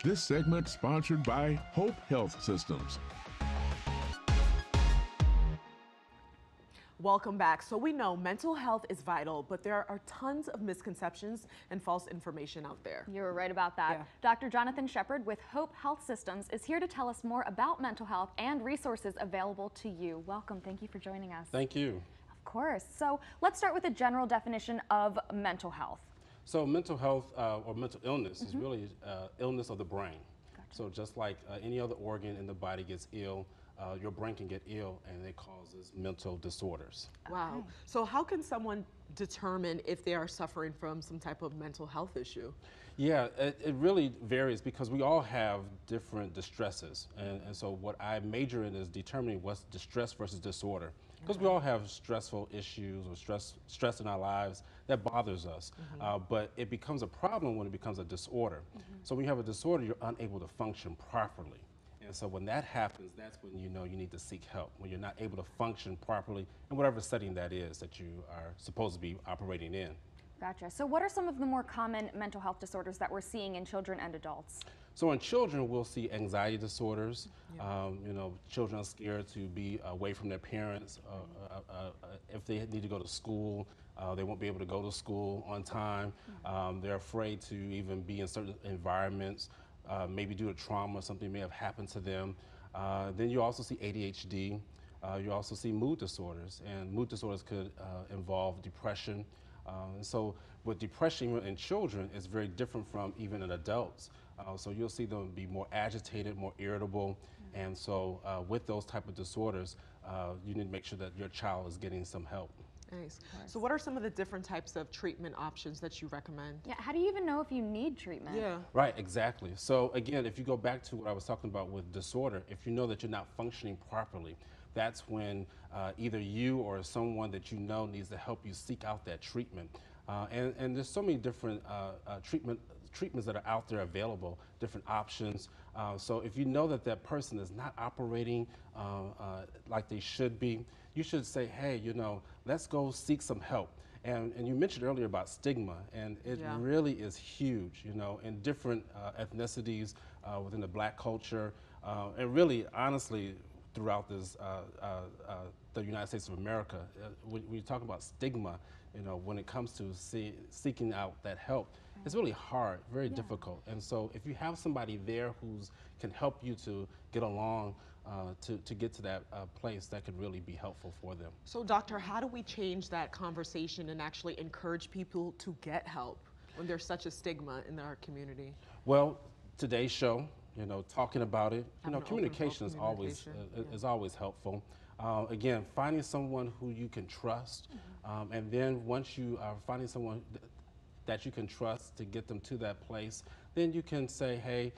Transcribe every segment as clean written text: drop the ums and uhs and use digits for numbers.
This segment sponsored by Hope Health Systems. Welcome back. So we know mental health is vital, but there are tons of misconceptions and false information out there. You're right about that. Yeah. Dr. Jonathan Shepard with Hope Health Systems is here to tell us more about mental health and resources available to you. Welcome. Thank you for joining us. Thank you. Of course. So let's start with a general definition of mental health. So mental health or mental illness is really illness of the brain. Gotcha. So just like any other organ in the body gets ill, your brain can get ill and it causes mental disorders. Wow. Okay. So how can someone determine if they are suffering from some type of mental health issue? Yeah, it really varies because we all have different distresses. And so what I major in is determining what's distress versus disorder. Because we all have stressful issues or stress in our lives that bothers us. But it becomes a problem when it becomes a disorder. So when you have a disorder, you're unable to function properly. And so when that happens, that's when you know you need to seek help, when you're not able to function properly in whatever setting that is that you are supposed to be operating in. Gotcha. So what are some of the more common mental health disorders that we're seeing in children and adults? So in children, we'll see anxiety disorders. You know, children are scared to be away from their parents. If they need to go to school, they won't be able to go to school on time. They're afraid to even be in certain environments. Maybe due to trauma, something may have happened to them. Then you also see ADHD. You also see mood disorders, and mood disorders could involve depression. So with depression in children, it's very different from even in adults. So you'll see them be more agitated, more irritable, and so with those type of disorders, you need to make sure that your child is getting some help. Nice. So what are some of the different types of treatment options that you recommend? Yeah, how do you even know if you need treatment? Yeah. Right, exactly. So again, if you go back to what I was talking about with disorder, if you know that you're not functioning properly, that's when either you or someone that you know needs to help you seek out that treatment. And there's so many different treatments that are out there available, different options. So if you know that that person is not operating like they should be, you should say, hey, you know, let's go seek some help. And you mentioned earlier about stigma, and it really is huge, you know, in different ethnicities within the Black culture, and really, honestly, throughout this, the United States of America. When you talk about stigma, you know, when it comes to seeking out that help, it's really hard, very difficult. And so if you have somebody there who can help you to get along, to get to that place, that could really be helpful for them. So doctor, how do we change that conversation and actually encourage people to get help when there's such a stigma in our community? Well, today's show, you know, talking about it, you know, communication is always helpful. Again, finding someone who you can trust, and then once you are finding someone that you can trust to get them to that place, then you can say, hey,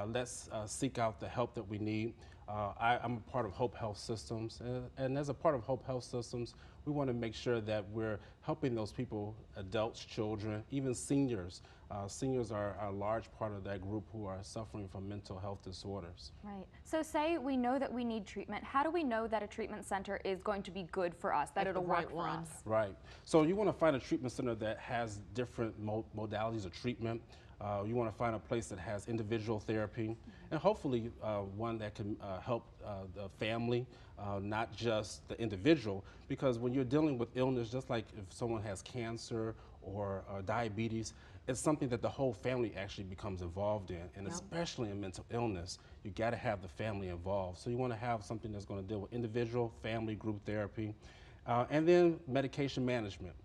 let's seek out the help that we need. I'm a part of Hope Health Systems, and as a part of Hope Health Systems, we want to make sure that we're helping those people, adults, children, even seniors. Seniors are a large part of that group who are suffering from mental health disorders. Right. So say we know that we need treatment. How do we know that a treatment center is going to be good for us, that it'll work for us? Right. So you want to find a treatment center that has different modalities of treatment. You want to find a place that has individual therapy, and hopefully one that can help the family, not just the individual, because when you're dealing with illness, just like if someone has cancer or diabetes, it's something that the whole family actually becomes involved in, and especially in mental illness, you got to have the family involved. So you want to have something that's going to deal with individual, family, group therapy, and then medication management.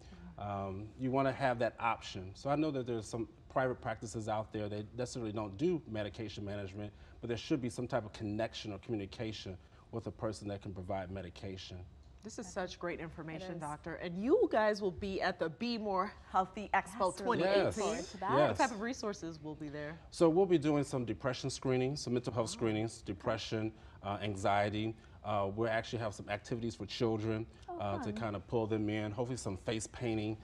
You want to have that option. So I know that there's some private practices out there that necessarily don't do medication management, but there should be some type of connection or communication with a person that can provide medication. This is such great information, doctor. And you guys will be at the BMORE Healthy Expo 2018. Yes. What type of resources will be there? So we'll be doing some depression screenings, some mental health screenings, depression, anxiety. We'll actually have some activities for children to kind of pull them in, hopefully some face painting,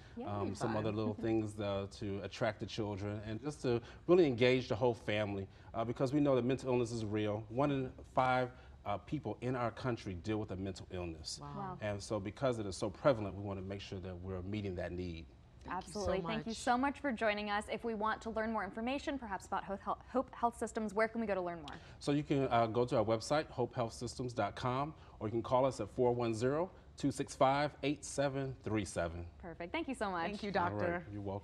some other little things to attract the children, and just to really engage the whole family, because we know that mental illness is real. 1 in 5 people in our country deal with a mental illness. Wow. And so because it is so prevalent, we want to make sure that we're meeting that need. Absolutely. Thank you much. so much for joining us. If we want to learn more information, perhaps about Hope Health Systems, where can we go to learn more? So you can go to our website, hopehealthsystems.com, or you can call us at 410-265-8737. Perfect. Thank you so much. Thank you, All doctor. right. You're welcome.